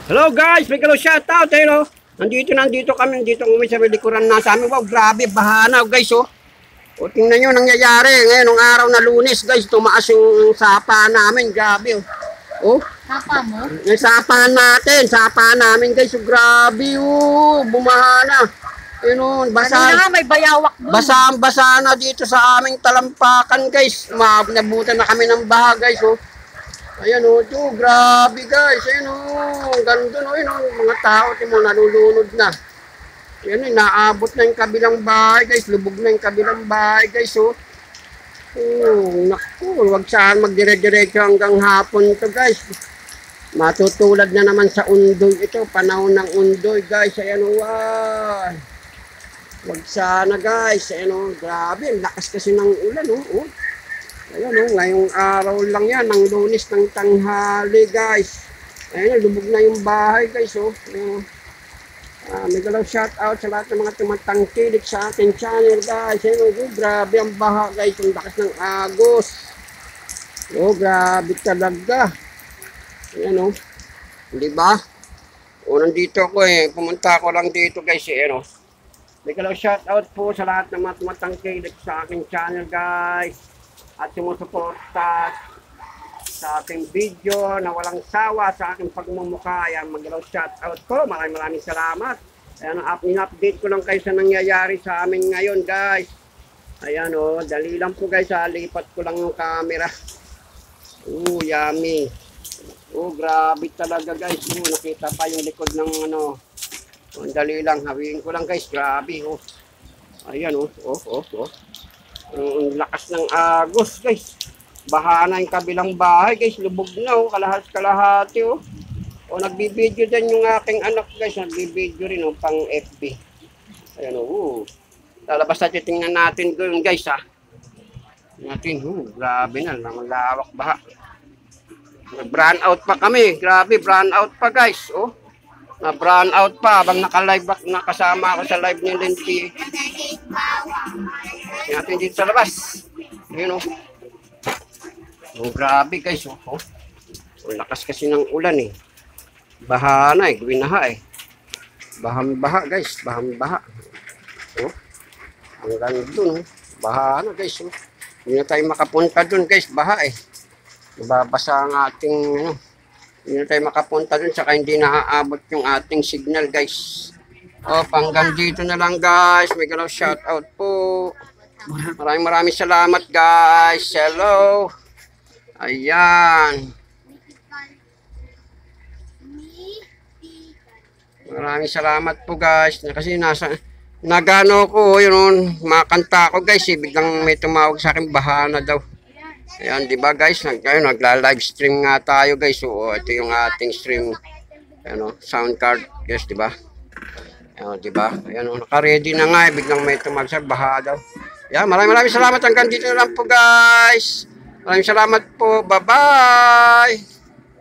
Hello guys, may kalo shoutout hello. Nandito kami sa likuran na sa amin. Wow, grabe, bahana guys oh. O tingnan nyo nangyayari ngayon ng araw na Lunes guys, tumaas yung sapa namin, grabe oh. Oh, Sapa mo? yung sapa namin guys, oh, grabe oh, bumahana. Yun oh, Kanina may bayawak doon. basa na dito sa aming talampakan guys. Nabutan na kami ng baha guys oh. Ayan o, ito, grabe guys. Ayan o, ganun o, yun o, mga tao, ito mo, nalulunod na. Ayan o, naabot na yung kabilang bahay guys, lubog na yung kabilang bahay guys o. Oh, naku, wag saan magdire-diretso hanggang hapon ito guys. Matutulad na naman sa undoy ito, panahon ng undoy guys. Ayan o, wow. Wag sana guys, ayan o, grabe, ang lakas kasi ng ulan o. Oh. Ayan o, ngayong araw lang yan, ng Lunes ng tanghali guys. Ayan, lubog na yung bahay guys o. May galaw shout out sa lahat ng mga tumatangkilik sa ating channel guys. Ayan o, grabe ang baha guys, yung lakas ng agos. O, grabe talaga. Ayan o, diba? O, nandito ako pumunta ako lang dito guys. Ayan o. May galaw shout out po sa lahat ng mga tumatangkilik sa aking channel guys. At sumusuporta sa aking video na walang sawa sa aking pagmumukha. Ayan, mag-galaw shoutout po. Maraming salamat. Ayan, in-update ko lang kayo sa nangyayari sa amin ngayon, guys. Ayan, oh, dali lang po, guys. Lipat ko lang yung camera. Yummy. Grabe talaga, guys. Nakita pa yung likod ng ano. Dali lang. Hawiin ko lang, guys. Grabe, oh. Ayan, oh. Ang lakas ng agos guys, baha na yung kabilang bahay guys, lubog na oh, kalahati oh. O nagbibideo din yung aking anak guys, nagbibideo rin oh, pang FB. Ayan oh, lalabas natin, tingnan natin doon guys ha. Natin, grabe na, lawak baha. Brown out pa kami, grabe, brown out pa guys oh. Na brown out pa habang naka-live nakasama ako sa live ni Lindy. Natin dito sa labas. Ayun oh. Grabe guys oh. Lakas kasi ng ulan eh. Baha na guwinaha eh. Bahang-baha guys, bahang-baha. Oh. Hanggang dun oh. Baha na guys oh. Hindi na tayo makapunta dun guys, baha eh. Nababasa ang ating ano. Hindi na tayo makapunta dun, saka hindi naaabot yung ating signal guys. Hanggang dito na lang guys. May galaw shout out po. Maraming salamat guys. Hello. Ayan. Maraming salamat po guys. Kasi nagano ko yun, makanta ko guys. Biglang may tumawag sa akin, bahana daw. Ayan, di ba guys? Nagla-live stream nga tayo guys. So, ito yung ating stream sound card guys, di ba? Ayan, di ba? Ayan, naka-ready na nga. Biglang may tumagsak, baha daw. Ayan, maraming salamat. Hanggang dito na lang po guys. Maraming salamat po. Bye-bye.